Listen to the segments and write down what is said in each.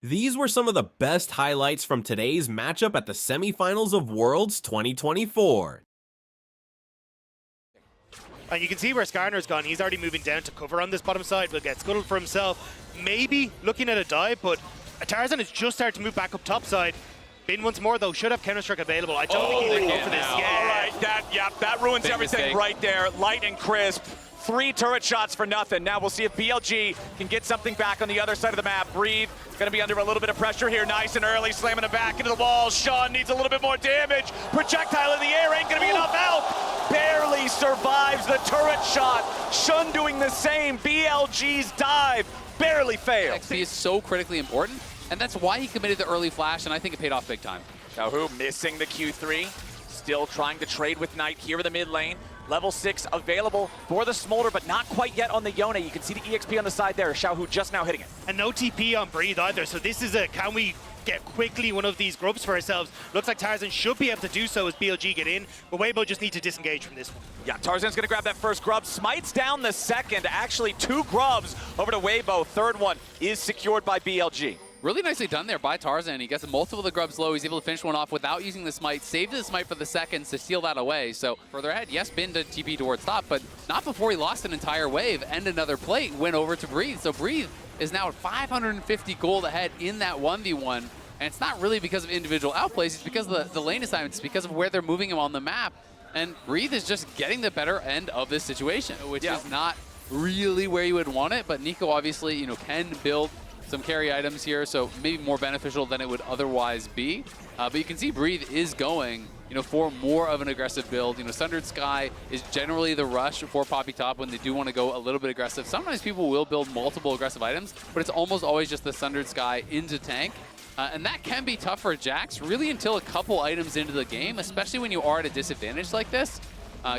These were some of the best highlights from today's matchup at the semifinals of Worlds 2024. And you can see where Skarner's gone. He's already moving down to cover on this bottom side. Will get scuttled for himself. Maybe looking at a dive, but Tarzan has just started to move back up top side. Bin once more though, should have Counter-Strike available. I don't think he's going to go for this. Yeah. All right, that ruins Big everything mistake. right there. Light and crisp. 3 turret shots for nothing. Now we'll see if BLG can get something back on the other side of the map. Breathe, gonna be under a little bit of pressure here. Nice and early, slamming it back into the wall. Sean needs a little bit more damage. Projectile in the air ain't gonna be enough help. Barely survives the turret shot. Shun doing the same. BLG's dive barely fails. XP is so critically important, and that's why he committed the early flash, and I think it paid off big time. Xiaohu missing the Q3. Still trying to trade with Knight here in the mid lane. Level 6 available for the Smolder, but not quite yet on the Yone. You can see the EXP on the side there. Xiaohu just now hitting it. And no TP on Breathe either. So this is a, can we get quickly one of these grubs for ourselves? Looks like Tarzan should be able to do so as BLG get in, but Weibo just need to disengage from this one. Yeah, Tarzan's gonna grab that first grub. Smites down the second. Actually, 2 grubs over to Weibo. Third one is secured by BLG. Really nicely done there by Tarzan. He gets multiple of the grubs low. He's able to finish one off without using the smite. Saved the smite for the seconds to steal that away. So further ahead, yes, Bin to TP towards top, but not before he lost an entire wave and another plate went over to Breathe. So Breathe is now at 550 gold ahead in that 1v1. And it's not really because of individual outplays. It's because of the lane assignments. It's because of where they're moving him on the map. And Breathe is just getting the better end of this situation, which is not really where you would want it. But Nico obviously, can build some carry items here, so maybe more beneficial than it would otherwise be. But you can see Breathe is going, for more of an aggressive build. Sundered Sky is generally the rush for Poppy Top when they do want to go a little bit aggressive. Sometimes people will build multiple aggressive items, but it's almost always just the Sundered Sky into tank. And that can be tough for Jax, really until a couple items into the game, especially when you are at a disadvantage like this.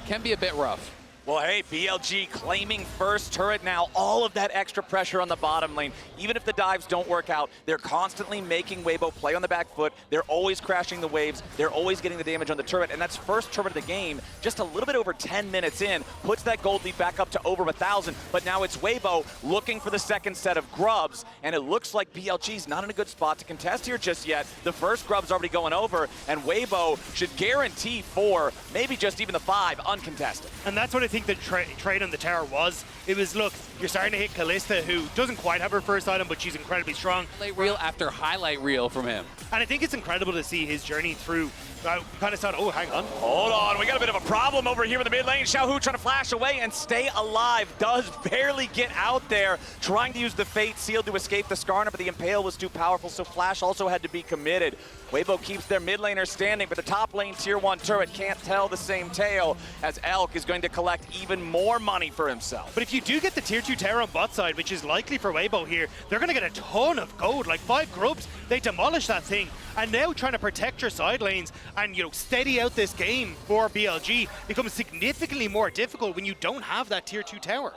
Can be a bit rough. Well, hey, BLG claiming first turret now. All of that extra pressure on the bottom lane. Even if the dives don't work out, they're constantly making Weibo play on the back foot. They're always crashing the waves. They're always getting the damage on the turret. And that's first turret of the game, just a little bit over 10 minutes in, puts that gold lead back up to over 1,000. But now it's Weibo looking for the second set of grubs. And it looks like BLG's not in a good spot to contest here just yet. The first grub's already going over, and Weibo should guarantee 4, maybe just even the 5, uncontested. And that's what I think the trade on the tower was. It was, look, you're starting to hit Kalista, who doesn't quite have her first item, but she's incredibly strong. Highlight reel after highlight reel from him. And I think it's incredible to see his journey through. I kind of thought, oh, hang on. Hold on, we got a bit of a problem over here in the mid lane. Xiaohu trying to flash away and stay alive. Does barely get out there, trying to use the Fate Seal to escape the Skarner, but the Impale was too powerful, so Flash also had to be committed. Weibo keeps their mid laner standing, but the top lane tier 1 turret can't tell the same tale, as Elk is going to collect even more money for himself. But if you do get the tier 2 tower on bot side, which is likely for Weibo here, they're going to get a ton of gold, like 5 grubs. They demolish that thing. And now trying to protect your side lanes and, steady out this game for BLG becomes significantly more difficult when you don't have that tier 2 tower.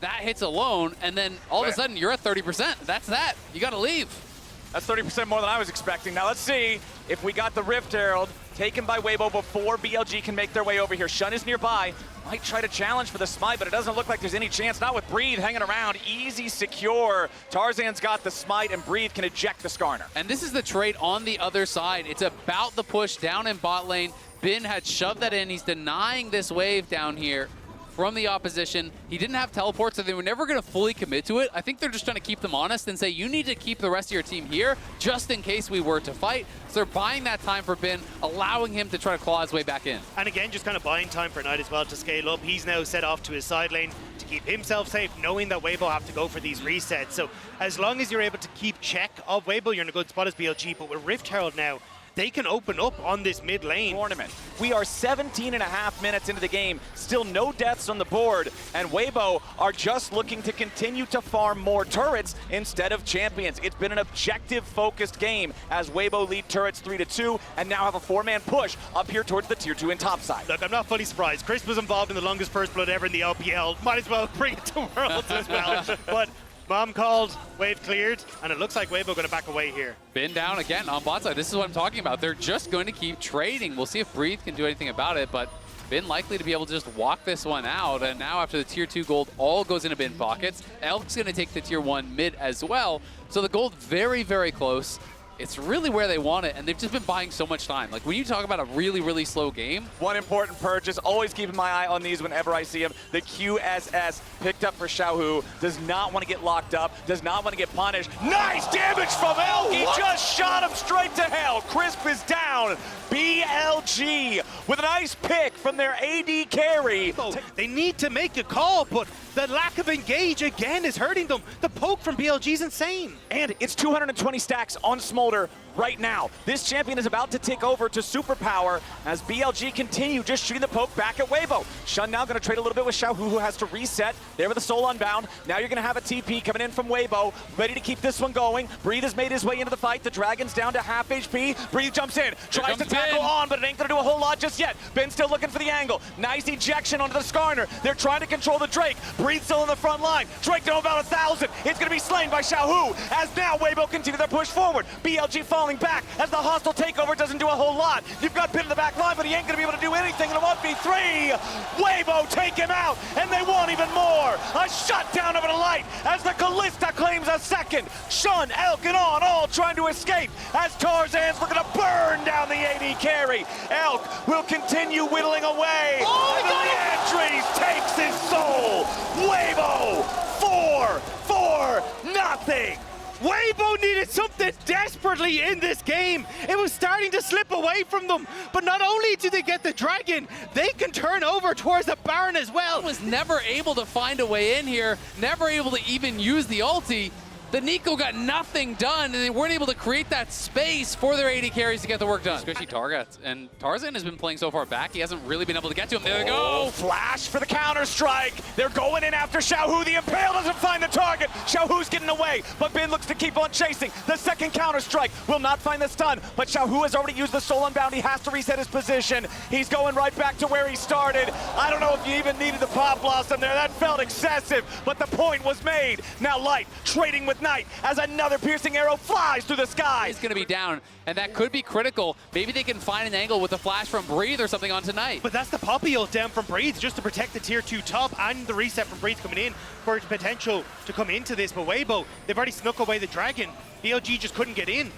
That hits alone, and then all of a sudden you're at 30%. That's that. You got to leave. That's 30% more than I was expecting. Now let's see if we got the Rift Herald taken by Weibo before BLG can make their way over here. Shun is nearby. Might try to challenge for the smite, but it doesn't look like there's any chance. Not with Breathe hanging around. Easy, secure. Tarzan's got the smite, and Breathe can eject the Skarner. And this is the trade on the other side. It's about the push down in bot lane. Bin had shoved that in. He's denying this wave down here from the opposition. He didn't have teleport, so they were never going to fully commit to it. I think they're just trying to keep them honest and say, you need to keep the rest of your team here just in case we were to fight. So they're buying that time for Bin, allowing him to try to claw his way back in. And again, just kind of buying time for Knight as well to scale up. He's now set off to his side lane to keep himself safe, knowing that Weibo have to go for these resets. So as long as you're able to keep check of Weibo, you're in a good spot as BLG. But with Rift Herald now, they can open up on this mid lane. Tournament. We are 17.5 minutes into the game, still no deaths on the board, and Weibo are just looking to continue to farm more turrets instead of champions. It's been an objective-focused game as Weibo lead turrets 3-2 and now have a 4-man push up here towards the tier 2 and top side. Look, I'm not fully surprised. Chris was involved in the longest first blood ever in the LPL. Might as well bring it to Worlds as well. But Mom called, wave cleared, and it looks like Weibo going to back away here. Bin down again on bot side. This is what I'm talking about. They're just going to keep trading. We'll see if Breathe can do anything about it, but Bin likely to be able to just walk this one out, and now after the tier 2 gold all goes into Bin pockets, Elk's going to take the tier 1 mid as well. So the gold very, very close. It's really where they want it, and they've just been buying so much time. Like, when you talk about a really, really slow game. One important purchase, always keeping my eye on these whenever I see them. The QSS picked up for Xiaohu, does not want to get locked up, does not want to get punished. Nice damage from Elk, he just shot him straight to hell. Crisp is down. BLG with a nice pick from their AD carry. They need to make a call, but the lack of engage again is hurting them. The poke from BLG is insane. And it's 220 stacks on Smolder right now. This champion is about to take over to Superpower as BLG continue just shooting the poke back at Weibo. Shun now going to trade a little bit with Xiaohu, who has to reset. There with the Soul Unbound. Now you're going to have a TP coming in from Weibo, ready to keep this one going. Breathe has made his way into the fight. The Dragon's down to half HP. Breathe jumps in, tries to tackle on, but it ain't going to do a whole lot just yet. Ben still looking for the angle. Nice ejection onto the Skarner. They're trying to control the Drake. Breathe still in the front line. Drake down about 1,000. It's going to be slain by Xiaohu as now Weibo continue their push forward. BLG falling back as the hostile takeover doesn't do a whole lot. You've got Ben in the back line, but he ain't going to be able to do anything in a 1v3. Weibo take him out, and they want even more. A shutdown over the light as the Callista claims a second. Shun, Elk, and On all trying to escape as Tarzan's looking to burn down the AD carry. Elk will continue whittling away. Oh, the Leandries takes his soul. Weibo 4-0. Weibo needed something desperately in this game. It was starting to slip away from them. But not only do they get the Dragon, they can turn over towards the Baron as well. Was never able to find a way in here, never able to even use the ulti. The Nico got nothing done, and they weren't able to create that space for their AD carries to get the work done. Squishy targets, and Tarzan has been playing so far back, he hasn't really been able to get to him. There they go! Flash for the counter-strike. They're going in after Xiaohu. The Impale doesn't find the target. Xiaohu's getting away, but Ben looks to keep on chasing. The second counter-strike will not find the stun, but Xiaohu has already used the Soul Unbound. He has to reset his position. He's going right back to where he started. I don't know if you even needed the Pop Blossom there. That felt excessive, but the point was made. Now Light trading with Night as another piercing arrow flies through the sky. He's going to be down, and that could be critical. Maybe they can find an angle with a flash from Breathe or something on tonight. But that's the Poppy ult down from Breathe just to protect the tier 2 top and the reset from Breathe coming in for its potential to come into this. But Weibo, they've already snuck away the Dragon. BLG just couldn't get in.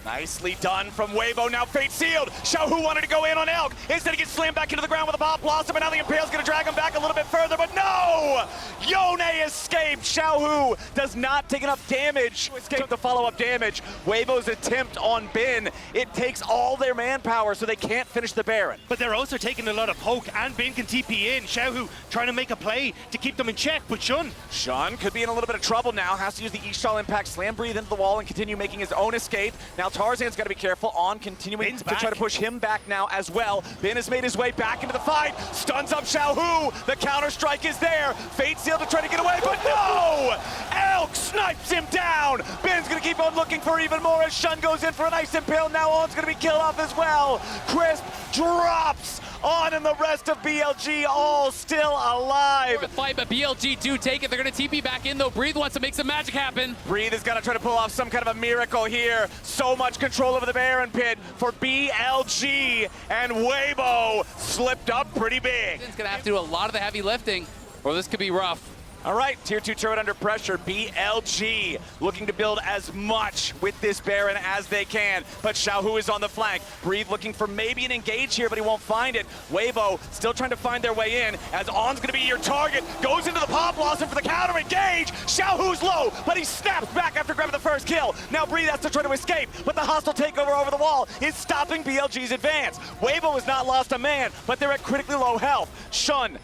Nicely done from Weibo, now fate sealed. Xiaohu wanted to go in on Elk. Instead he gets slammed back into the ground with a Pop Blossom, and now the Impale's gonna drag him back a little bit further, but no! Yone escaped. Xiaohu does not take enough damage to escape the follow-up damage. Weibo's attempt on Bin, it takes all their manpower, so they can't finish the Baron. But they're also taking a lot of poke, and Bin can TP in. Xiaohu trying to make a play to keep them in check, but Shun could be in a little bit of trouble now, has to use the Ishtal Impact, slam Breathe into the wall, and continue making his own escape. Now Tarzan's got to be careful on continuing to try to push him back now as well. Ben has made his way back into the fight, stuns up Xiaohu, the counter strike is there, fate sealed to try to get away, but no! Elk snipes him down! Ben's gonna keep on looking for even more as Shun goes in for a nice impale, now On's gonna be killed off as well. Crisp drops! On and the rest of BLG all still alive. Fight, but BLG do take it. They're going to TP back in, though. Breathe wants to make some magic happen. Breathe is going to try to pull off some kind of a miracle here. So much control over the Baron pit for BLG, and Weibo slipped up pretty big. He's going to have to do a lot of the heavy lifting, or this could be rough. All right, tier 2 turret under pressure. BLG looking to build as much with this Baron as they can, but Xiaohu is on the flank. Breathe looking for maybe an engage here, but he won't find it. Weibo still trying to find their way in as On's gonna be your target. Goes into the Pop Blossom for the counter engage. Xiaohu's low, but he snaps back after grabbing the first kill. Now Breathe has to try to escape, but the hostile takeover over the wall is stopping BLG's advance. Weibo has not lost a man, but they're at critically low health. Shun,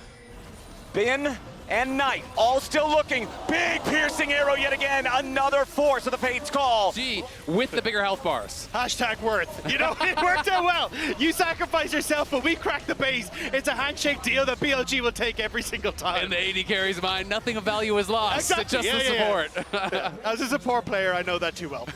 Bin, and Knight all still looking. Big piercing arrow yet again. Another force of the Fate's call. G with the bigger health bars. Hashtag worth. You know, it worked out well. You sacrifice yourself, but we crack the base. It's a handshake deal that BLG will take every single time. And the AD carries mine. Nothing of value is lost. Exactly. Just the support. As a support player, I know that too well.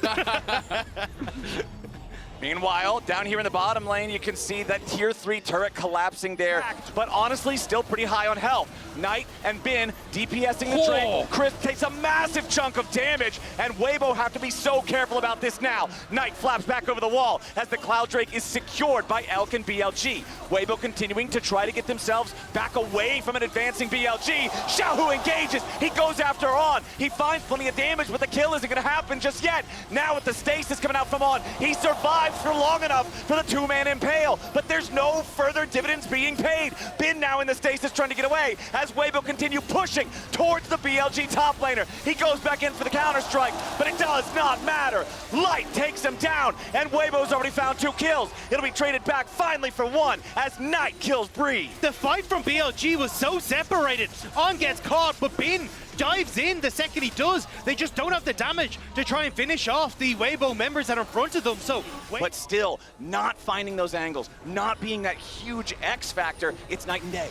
Meanwhile, down here in the bottom lane, you can see that tier 3 turret collapsing there, but honestly, still pretty high on health. Knight and Bin DPSing the Drake. Chris takes a massive chunk of damage, and Weibo have to be so careful about this now. Knight flaps back over the wall as the Cloud Drake is secured by Elk and BLG. Weibo continuing to try to get themselves back away from an advancing BLG. Xiaohu engages, he goes after On. He finds plenty of damage, but the kill isn't gonna happen just yet. Now with the stasis coming out from On, he survives for long enough for the two-man impale, but there's no further dividends being paid. Bin now in the stasis trying to get away as Weibo continue pushing towards the BLG top laner. He goes back in for the counter-strike, but it does not matter. Light takes him down, and Weibo's already found 2 kills. It'll be traded back finally for 1 as Knight kills Bree. The fight from BLG was so separated. On gets caught, but Bin dives in the second he does. They just don't have the damage to try and finish off the Weibo members that are in front of them. So, but still, not finding those angles, not being that huge X factor, it's night and day.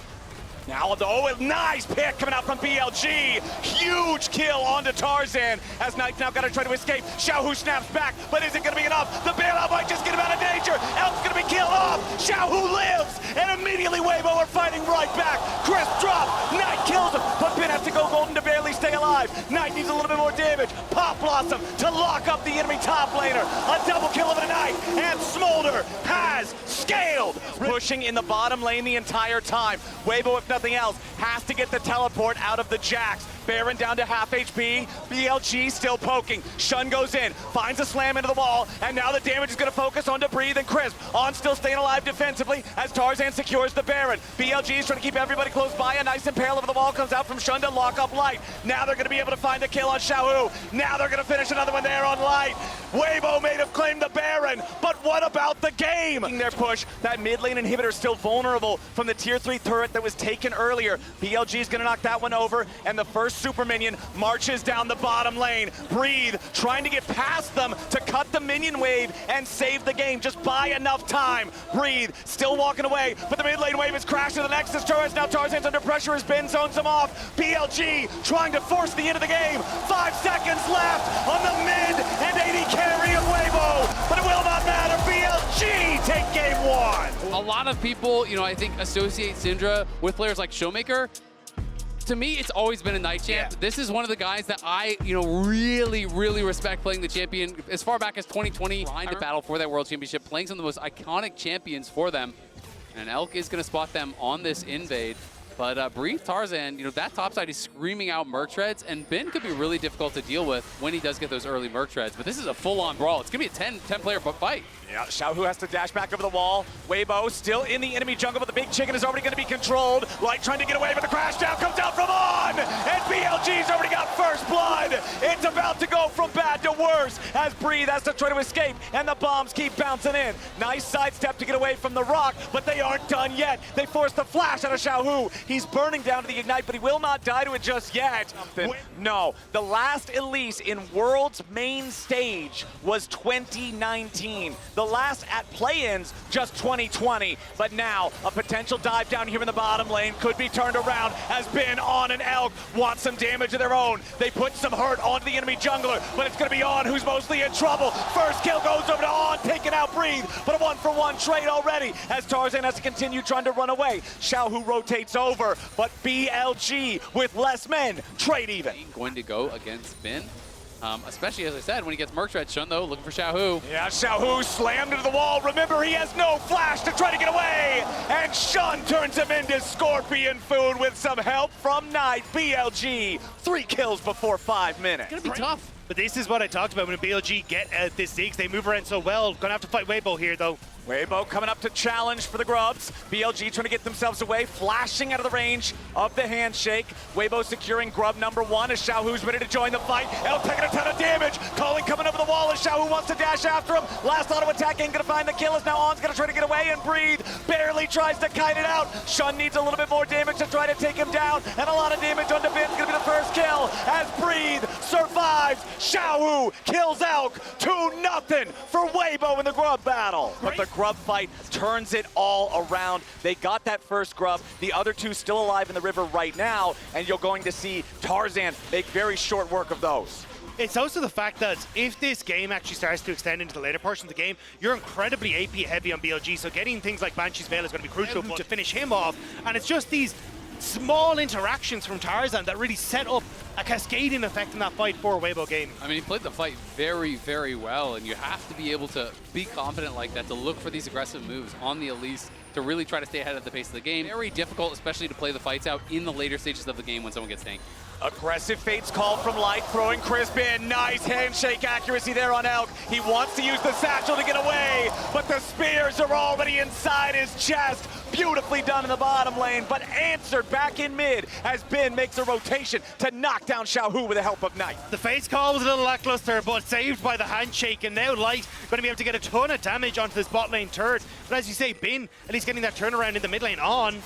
Now, oh, a nice pick coming out from BLG. Huge kill onto Tarzan as Knight's now got to try to escape. Xiaohu snaps back, but is it going to be enough? The bailout might just get him out of danger. Elk's going to be killed off. Xiaohu lives, and immediately Weibo are fighting right back. Crisp drop. Knight kills him, but Bin has to go golden to barely stay alive. Knight needs a little bit more damage. Pop Blossom to lock up the enemy top laner. A double kill of a Knight, and Smolder has scaled. Pushing in the bottom lane the entire time. Weibo, if nothing else, has to get the teleport out of the Jax. Baron down to half HP. BLG still poking. Shun goes in, finds a slam into the wall, and now the damage is going to focus on Breathe and Crisp. On still staying alive defensively as Tarzan secures the Baron. BLG is trying to keep everybody close by. A nice impale over the wall comes out from Shun to lock up Light. Now they're going to be able to find the kill on Xiaohu. Now they're going to finish another one there on Light. Weibo may have claimed the Baron, but what about the game? Their push, that mid lane inhibitor still vulnerable from the tier 3 turret that was taken earlier. BLG is going to knock that one over, and the first super minion marches down the bottom lane. Breathe, trying to get past them to cut the minion wave and save the game. Just buy enough time. Breathe, still walking away, but the mid lane wave is crashing to the Nexus turrets. Now Tarzan's under pressure as Ben zones him off. BLG trying to force the end of the game. 5 seconds left on the mid and AD carry of Weibo, but it will not matter. BLG take game 1. A lot of people, I think associate Syndra with players like Showmaker. To me, it's always been a Knight champ. Yeah. This is one of the guys that I, really, really respect playing the champion as far back as 2020. Trying to battle for that world championship, playing some of the most iconic champions for them. And Elk is going to spot them on this invade. But Breathe, Tarzan, that topside is screaming out Merc Treads, and Ben could be really difficult to deal with when he does get those early Merc Treads. But this is a full-on brawl. It's going to be a 10-player fight. Yeah, Xiaohu has to dash back over the wall. Weibo still in the enemy jungle, but the big chicken is already going to be controlled. Light trying to get away, but the crash down comes out from On! And BLG's already got first blood! It's about to go from bad to worse as Breathe has to try to escape, and the bombs keep bouncing in. Nice sidestep to get away from the rock, but they aren't done yet. They force the flash out of Xiaohu. He's burning down to the Ignite, but he will not die to it just yet. No, the last Elise in World's main stage was 2019. The last at play-ins, just 2020. But now, a potential dive down here in the bottom lane could be turned around as Ben, On, and Elk want some damage of their own. They put some hurt onto the enemy jungler, but it's going to be On who's mostly in trouble. First kill goes over to On, taking out Breathe, but a 1-for-1 trade already as Tarzan has to continue trying to run away. Xiaohu rotates over, but BLG with less men, trade even. Going to go against Ben. Especially, as I said, when he gets Merc Tread. Shun, though, looking for Xiaohu. Yeah, Xiaohu slammed into the wall. Remember, he has no flash to try to get away. And Shun turns him into scorpion food with some help from Knight. BLG, 3 kills before 5 minutes. It's going to be tough. But this is what I talked about when BLG get at this 6. They move around so well. Gonna have to fight Weibo here, though. Weibo coming up to challenge for the grubs. BLG trying to get themselves away, flashing out of the range of the handshake. Weibo securing grub number 1 as Xiaohu's ready to join the fight. Elk taking a ton of damage. Calling coming over the wall as Xiaohu wants to dash after him. Last auto attack ain't gonna find the kill as now On's gonna try to get away and Breathe. Barely tries to kite it out. Shun needs a little bit more damage to try to take him down. And a lot of damage on Ben's gonna be the first kill as Breathe survives. Xiaohu kills Elk 2-0 for Weibo in the grub battle. But the grub fight turns it all around. They got that first grub. The other 2 still alive in the river right now, and you're going to see Tarzan make very short work of those. It's also the fact that if this game actually starts to extend into the later portion of the game, you're incredibly AP heavy on BLG, so getting things like Banshee's Veil is going to be crucial to finish him off, and it's just these small interactions from Tarzan that really set up a cascading effect in that fight for Weibo Gaming. I mean, he played the fight very, very well, and you have to be able to be confident like that, to look for these aggressive moves on the Elise, to really try to stay ahead of the pace of the game. Very difficult, especially to play the fights out in the later stages of the game when someone gets tanked. Aggressive fates called from Light, throwing Crisp in. Nice handshake accuracy there on Elk. He wants to use the satchel to get away, but the spears are already inside his chest. Beautifully done in the bottom lane, but answered back in mid as Bin makes a rotation to knock down Xiaohu with the help of Knight. The face call was a little lackluster, but saved by the handshake, and now Light going to be able to get a ton of damage onto this bot lane turret. But as you say, Bin at least getting that turnaround in the mid lane on.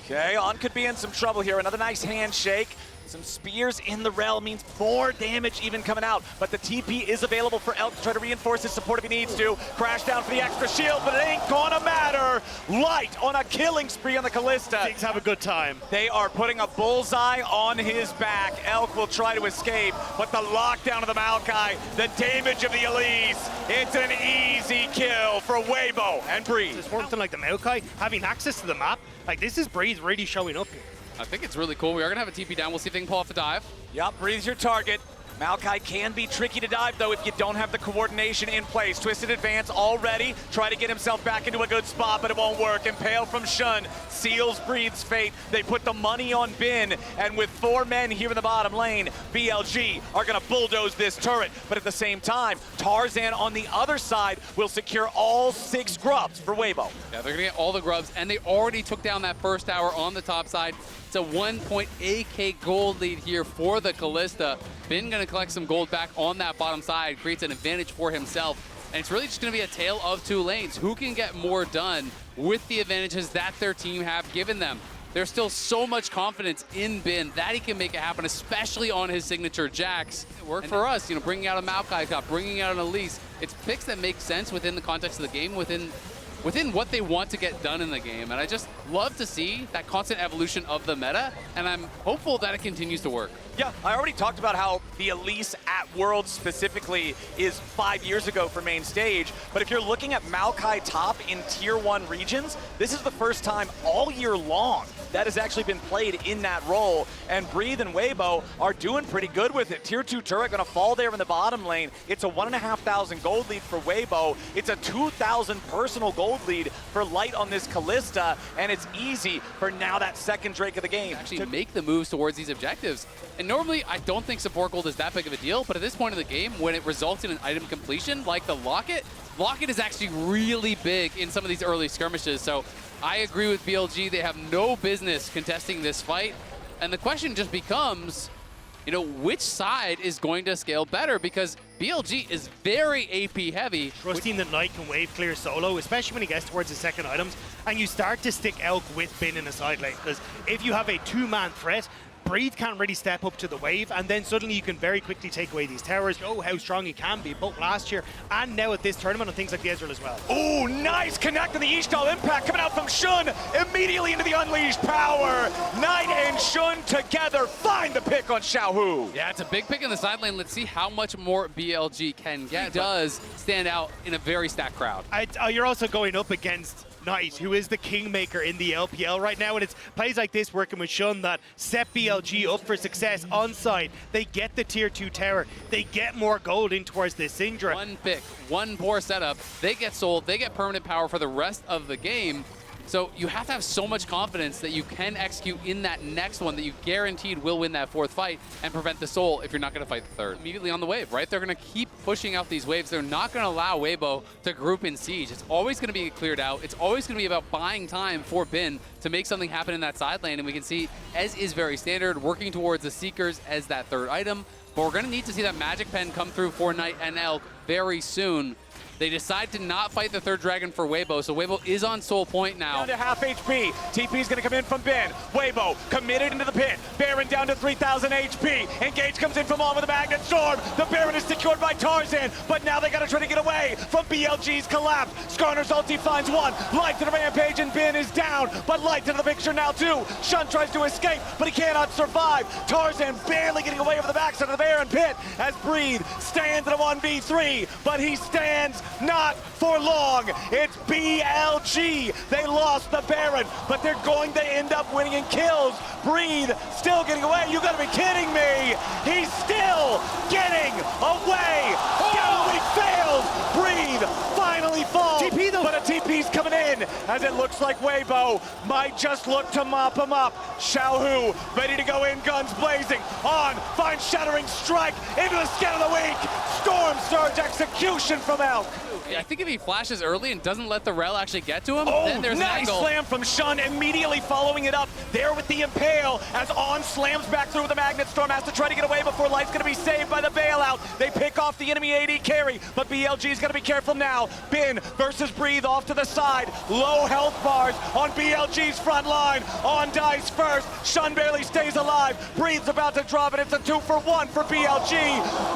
Okay, On could be in some trouble here. Another nice handshake. Some spears in the rel means more damage even coming out, but the TP is available for Elk to try to reinforce his support if he needs to. Crash down for the extra shield, but it ain't gonna matter. Light on a killing spree on the Callista. Things have a good time. They are putting a bullseye on his back. Elk will try to escape, but the lockdown of the Maokai, the damage of the Elise, it's an easy kill for Weibo and Breeze. Just something like the Maokai, having access to the map, like this is Breeze really showing up here. I think it's really cool. We are going to have a TP down. We'll see if they can pull off the dive. Yep, Breeze your target. Maokai can be tricky to dive, though, if you don't have the coordination in place. Twisted advance already. Try to get himself back into a good spot, but it won't work. Impale from Shun seals Breeze's fate. They put the money on Bin, and with 4 men here in the bottom lane, BLG are going to bulldoze this turret. But at the same time, Tarzan on the other side will secure all 6 grubs for Weibo. Yeah, they're going to get all the grubs, and they already took down that first tower on the top side. It's a 1.8k gold lead here for the Callista. Bin going to collect some gold back on that bottom side, creates an advantage for himself. And it's really just going to be a tale of 2 lanes. Who can get more done with the advantages that their team have given them? There's still so much confidence in Bin that he can make it happen, especially on his signature Jax. It worked for us, you know, bringing out a Maokai top, bringing out an Elise. It's picks that make sense within the context of the game, within what they want to get done in the game. And I just love to see that constant evolution of the meta, and I'm hopeful that it continues to work. Yeah, I already talked about how the Elise at Worlds specifically is 5 years ago for main stage, but if you're looking at Maokai top in Tier 1 regions, this is the first time all year long that has actually been played in that role, and Breathe and Weibo are doing pretty good with it. Tier 2 turret gonna fall there in the bottom lane. It's a 1,500 gold lead for Weibo. It's a 2,000 personal gold lead for Light on this Callista, and it's easy for now that second Drake of the game. Actually make the moves towards these objectives. And normally, I don't think support gold is that big of a deal, but at this point in the game, when it results in an item completion, like the Locket is actually really big in some of these early skirmishes. So I agree with BLG. They have no business contesting this fight. And the question just becomes, you know, which side is going to scale better? Because BLG is very AP heavy. Trusting that Knight can wave clear solo, especially when he gets towards the second items, and you start to stick Elk with Bin in the side lane. Because if you have a 2-man threat, Breathe can't really step up to the wave, and then suddenly you can very quickly take away these towers, show how strong he can be, both last year and now at this tournament on things like the Ezreal as well. Ooh, nice connect on the Ishtal impact coming out from Shun, immediately into the unleashed power. Knight and Shun together find the pick on Xiaohu. Yeah, it's a big pick in the side lane. Let's see how much more BLG can get. He does stand out in a very stacked crowd. You're also going up against Knight, who is the kingmaker in the LPL right now, and it's plays like this working with Shun that set BLG up for success on side. They get the tier 2 tower, they get more gold in towards this Syndra. One pick, one poor setup, they get sold, they get permanent power for the rest of the game. So you have to have so much confidence that you can execute in that next one that you guaranteed will win that 4th fight and prevent the soul if you're not going to fight the 3rd. Immediately on the wave, right? They're going to keep pushing out these waves. They're not going to allow Weibo to group in siege. It's always going to be cleared out. It's always going to be about buying time for Bin to make something happen in that side lane. And we can see Ez is very standard, working towards the Seekers as that 3rd item. But we're going to need to see that Magic Pen come through for Knight and Elk very soon. They decide to not fight the third dragon for Weibo, so Weibo is on soul point now. Down to half HP. TP's gonna come in from Ben. Weibo committed into the pit. Baron down to 3,000 HP. Engage comes in from on with a Magnet Storm. The Baron is secured by Tarzan, but now they gotta try to get away from BLG's collapse. Skarner's ulti finds one. Light to the Rampage and Ben is down, but Light into the picture now too. Shun tries to escape, but he cannot survive. Tarzan barely getting away over the backside of the Baron pit as Breathe stands in a 1v3, but he stands not for long. It's BLG. They lost the Baron, but they're going to end up winning in kills. Breathe still getting away. You gotta be kidding me. He's still getting away. Galloway fails. Breathe finally falls. TP though. But a TP's coming in as it looks like Weibo might just look to mop him up. Xiaohu ready to go in, guns blazing. On, finds Shattering Strike into the skin of the week. Storm Surge execution from Elk. I think if he flashes early and doesn't let the rel actually get to him, Oh, then there's an nice angle. slam from Shun, immediately following it up there with the Impale as On slams back through with the Magnet Storm, has to try to get away before Light's gonna be saved by the bailout. They pick off the enemy AD carry, but BLG's gonna be careful now. Bin versus Breathe off to the side. Low health bars on BLG's front line. On dies first, Shun barely stays alive. Breathe's about to drop it, it's a 2-for-1 for BLG.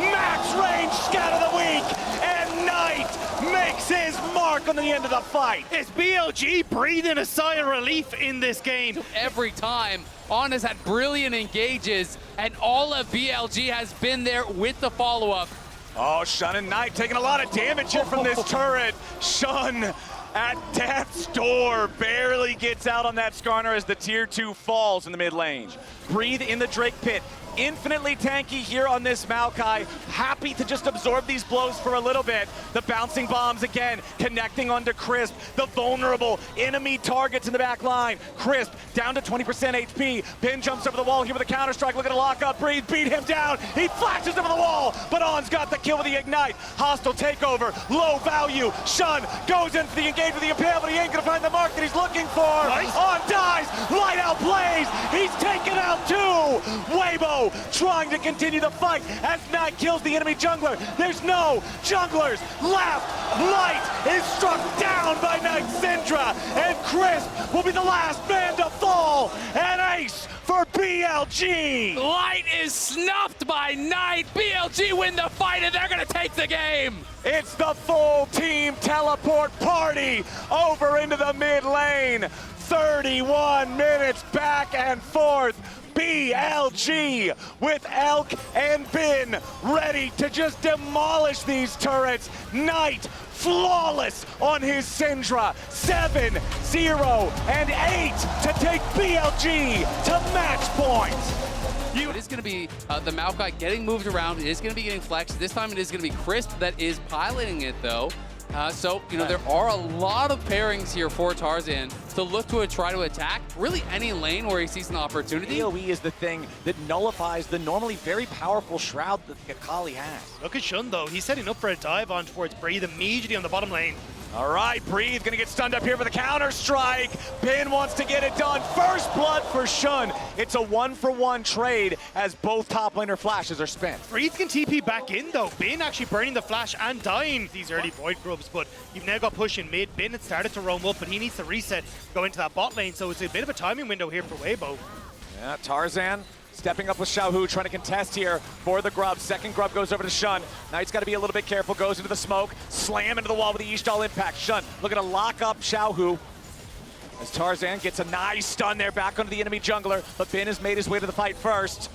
Max range scatter the week, and Knight makes his mark on the end of the fight. It's BLG breathing a sigh of relief in this game. Every time, On has had brilliant engages, and all of BLG has been there with the follow-up. Oh, Shun and Knight taking a lot of damage here from this turret. Shun at death's door barely gets out on that Skarner as the tier 2 falls in the mid lane. Breathe in the Drake pit. Infinitely tanky here on this Maokai. Happy to just absorb these blows for a little bit. The bouncing bombs again, connecting onto Crisp. The vulnerable enemy targets in the back line. Crisp down to 20% HP. Pin jumps over the wall here with a counter-strike. Look at a lock-up. Breathe, beat him down. He flashes over the wall, but On's got the kill with the Ignite. Hostile takeover, low value. Shun goes in for the engage with the Impale, but he ain't gonna find the mark that he's looking for. Nice. On dies, Light out plays. He's taken out two. Weibo trying to continue the fight as Knight kills the enemy jungler. There's no junglers left. Light is struck down by Knight Syndra, and Crisp will be the last man to fall. An ace for BLG. Light is snuffed by Knight. BLG win the fight, and they're gonna take the game. It's the full team teleport party over into the mid lane. 31 minutes back and forth. BLG with Elk and Bin ready to just demolish these turrets. Knight flawless on his Syndra. 7, 0, and 8 to take BLG to match point. It is going to be the Maokai getting moved around. It is going to be getting flexed. This time it is going to be Crisp that is piloting it, though. So, you know, there are a lot of pairings here for Tarzan to look to try to attack really any lane where he sees an opportunity. AoE is the thing that nullifies the normally very powerful Shroud that Akali has. Look at Shun though, he's setting up for a dive on towards Breathe immediately on the bottom lane. All right, Breathe gonna get stunned up here for the counter strike. Bin wants to get it done. First blood for Shun. It's a 1-for-1 trade as both top laner flashes are spent. Breathe can TP back in though. Bin actually burning the flash and dying these early Void Grubs, but you've now got push in mid. Bin had started to roam up, but he needs to reset, go into that bot lane, so it's a bit of a timing window here for Weibo. Yeah, Tarzan stepping up with Xiaohu, trying to contest here for the grub. Second grub goes over to Shun. Knight's got to be a little bit careful, goes into the smoke, slam into the wall with the Ishtal impact. Shun looking to lock up Xiaohu as Tarzan gets a nice stun there back onto the enemy jungler, but Bin has made his way to the fight first.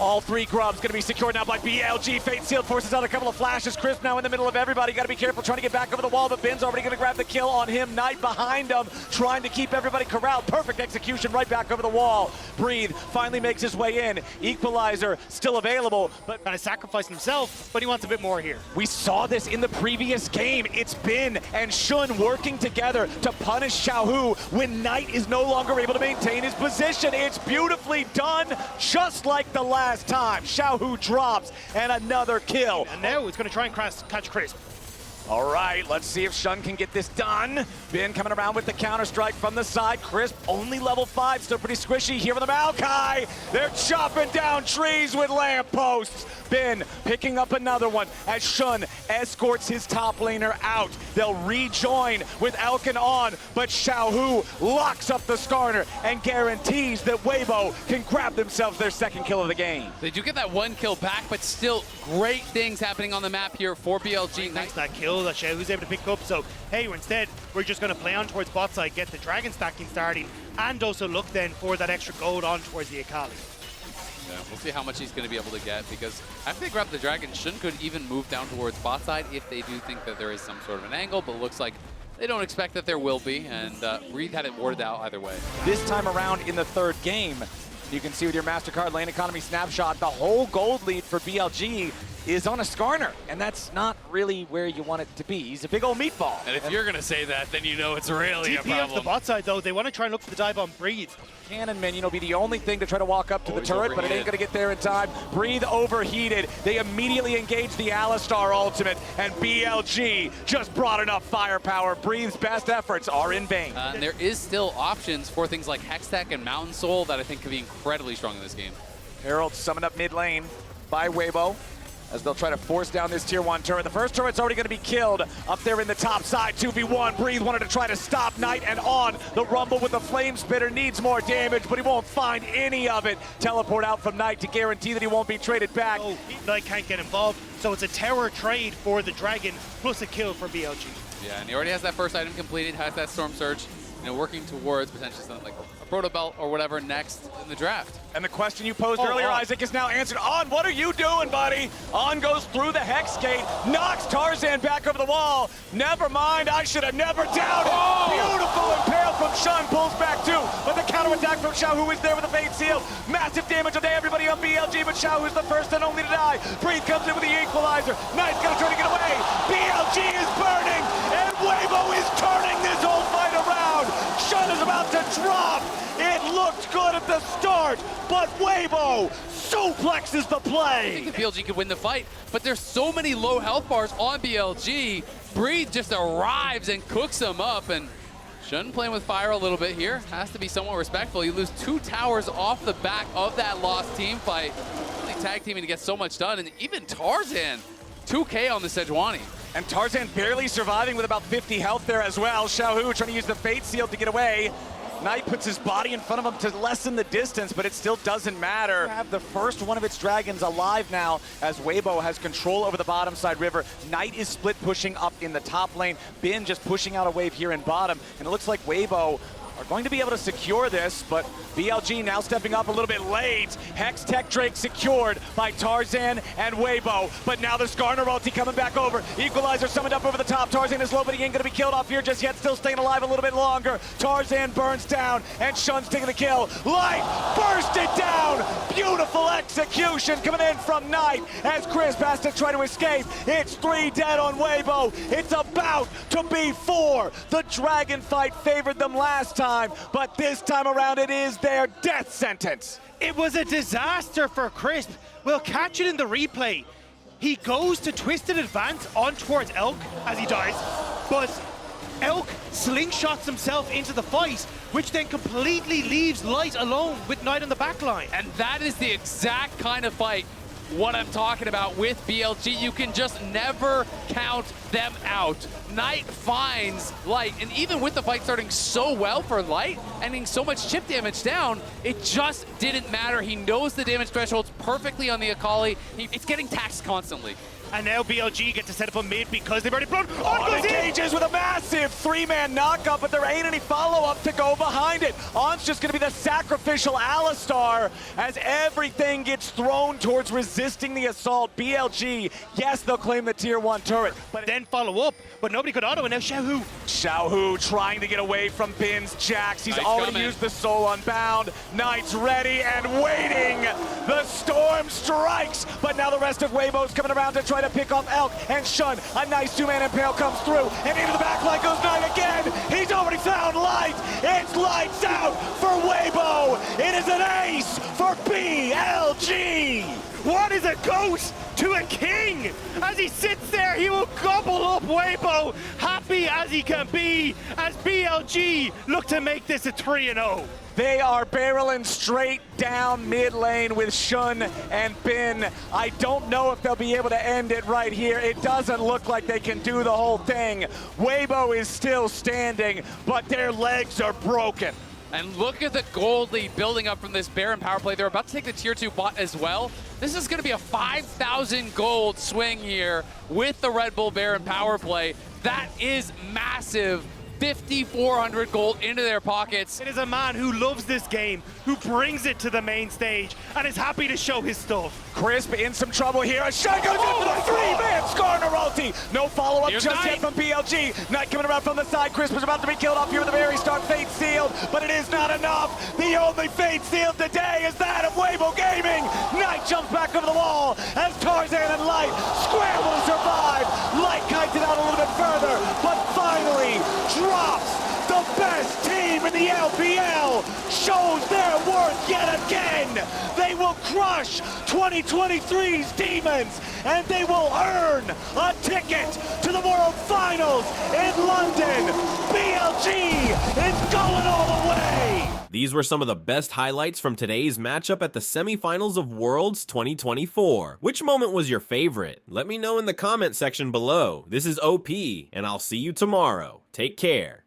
All three grubs going to be secured now by BLG. Fate Sealed forces out a couple of flashes. Crisp now in the middle of everybody. Got to be careful trying to get back over the wall, but Bin's already going to grab the kill on him. Knight behind him, trying to keep everybody corralled. Perfect execution right back over the wall. Breathe finally makes his way in. Equalizer still available, but Kind of sacrificing himself, but he wants a bit more here. we saw this in the previous game. It's Bin and Shun working together to punish Xiaohu when Knight is no longer able to maintain his position. It's beautifully done, just like the last time. Xiaohu drops and another kill. And now it's going to try and catch Crisp. All right, let's see if Shun can get this done. Bin coming around with the counter-strike from the side. Crisp, only level 5, still pretty squishy here with the Maokai. They're chopping down trees with lampposts. Bin picking up another one as Shun escorts his top laner out. They'll rejoin with Elkin on, but Xiaohu locks up the Skarner and guarantees that Weibo can grab themselves their second kill of the game. They do get that 1 kill back, but still great things happening on the map here for BLG. Thanks to that kill that Xiaohu's able to pick up. So, hey, instead, we're just going to play on towards bot side, get the dragon stacking starting, and also look then for that extra gold on towards the Akali. Yeah, we'll see how much he's going to be able to get, because after they grab the dragon, Shun could even move down towards bot side if they do think that there is some sort of an angle, but it looks like they don't expect that there will be, and Breathe had it warded out either way. This time around in the third game, you can see with your MasterCard lane economy snapshot, the whole gold lead for BLG is on a Skarner, and that's not really where you want it to be. He's a big old meatball. And if you're going to say that, then you know it's really a TP problem. of the bot side, though, they want to try and look for the dive on Breathe. Cannonman, be the only thing to try to walk up to the turret, but it ain't going to get there in time. Breathe overheated. They immediately engage the Alistar ultimate, and BLG just brought enough firepower. Breathe's best efforts are in vain. And there is still options for things like Hextech and Mountain Soul that I think could be incredibly strong in this game. Herald summoned up mid lane by Weibo, as they'll try to force down this tier 1 turret. The first turret's already going to be killed up there in the top side. 2v1. Breathe wanted to try to stop Knight, and on the rumble with the flame spitter needs more damage, but he won't find any of it. Teleport out from Knight to guarantee that he won't be traded back. Oh, Knight can't get involved, so it's a tower trade for the dragon plus a kill for BLG. Yeah, and he already has that first item completed, has that Storm Surge, working towards potentially something like a Proto Belt or whatever next in the draft. And the question you posed earlier, Isaac, is now answered. On, what are you doing, buddy? On goes through the Hex Gate, knocks Tarzan back over the wall. Never mind, I should have never doubted. Beautiful impale from Shun, pulls back too. But the counterattack from Xiaohu is there with the Fate Seal. Massive damage on everybody on BLG, but Xiaohu is the first and only to die. Breathe comes in with the equalizer. Knight's gonna try to get away. BLG is burning, and Weibo is turning this whole fight around. Shun is about to drop. It looked good at the start, but Weibo suplexes the play. I think the BLG could win the fight, but there's so many low health bars on BLG. Breathe just arrives and cooks them up, and Shun playing with fire a little bit here. Has to be somewhat respectful. You lose 2 towers off the back of that lost team fight. Really tag teaming to get so much done, and even Tarzan, 2K on the Sejuani. And Tarzan barely surviving with about 50 health there as well. Xiaohu trying to use the Fate Seal to get away. Knight puts his body in front of him to lessen the distance, but it still doesn't matter. Have the first one of its dragons alive now as Weibo has control over the bottom side river. Knight is split pushing up in the top lane. Bin just pushing out a wave here in bottom, and it looks like Weibo are going to be able to secure this, but BLG now stepping up a little bit late. Hex Tech Drake secured by Tarzan and Weibo, but now the Skarner ulti coming back over. Equalizer summoned up over the top. Tarzan is low, but he ain't gonna be killed off here just yet, still staying alive a little bit longer. Tarzan burns down, and Shun's taking the kill. Light burst it down! Beautiful execution coming in from Knight as Crisp has to try to escape. It's 3 dead on Weibo. It's about to be 4. The dragon fight favored them last time, but this time around it is their death sentence. It was a disaster for Crisp. We'll catch it in the replay. He goes to twisted advance on towards Elk as he dies, but Elk slingshots himself into the fight, which then completely leaves Light alone with Knight on the back line. And that is the exact kind of fight what I'm talking about with BLG. You can just never count them out. Knight finds Light, and even with the fight starting so well for Light, ending so much chip damage down, it just didn't matter. He knows the damage thresholds perfectly on the Akali. It's getting taxed constantly. And now BLG get to set up a mid because they've already blown. On engages with a massive 3-man knockup, but there ain't any follow-up to go behind it. On's just gonna be the sacrificial Alistar as everything gets thrown towards resisting the assault. BLG, yes, they'll claim the tier 1 turret, but then follow up, but nobody could auto, and now Xiaohu. Xiaohu trying to get away from Bin's Jax. He's Knight's already coming. used the Soul Unbound. Knight's ready and waiting. The storm strikes, but now the rest of Weibo's coming around to try to pick off Elk and Shun. A nice 2-man impale comes through, and into the back line goes Knight again. He's already found Light. It's lights out for Weibo. It is an ace for BLG. What is a goat to a king? As he sits there, he will gobble up Weibo, happy as he can be, as BLG look to make this a 3-0. They are barreling straight down mid lane with Shun and Bin. I don't know if they'll be able to end it right here. It doesn't look like they can do the whole thing. Weibo is still standing, but their legs are broken. And look at the gold lead building up from this Baron power play. They're about to take the tier 2 bot as well. This is going to be a 5,000 gold swing here with the Red Bull Baron power play. That is massive. 5,400 gold into their pockets. It is a man who loves this game, who brings it to the main stage, and is happy to show his stuff. Crisp in some trouble here. A shot goes in for the 3-man score in a ulti. No follow-up Here's just Knight. yet from BLG. Knight coming around from the side. Crisp is about to be killed off here with the very start. Fate sealed, but it is not enough. The only fate sealed today is that of Weibo Gaming. Knight jumps back over the wall as Tarzan and Light scramble to survive. Light kites it out a little bit further, but finally drops. The best team in the LPL shows their worth yet again. They will crush 2023's demons, and they will earn a ticket to the World Finals in London. BLG is going all the way. These were some of the best highlights from today's matchup at the semifinals of Worlds 2024. Which moment was your favorite? Let me know in the comment section below. This is OP, and I'll see you tomorrow. Take care.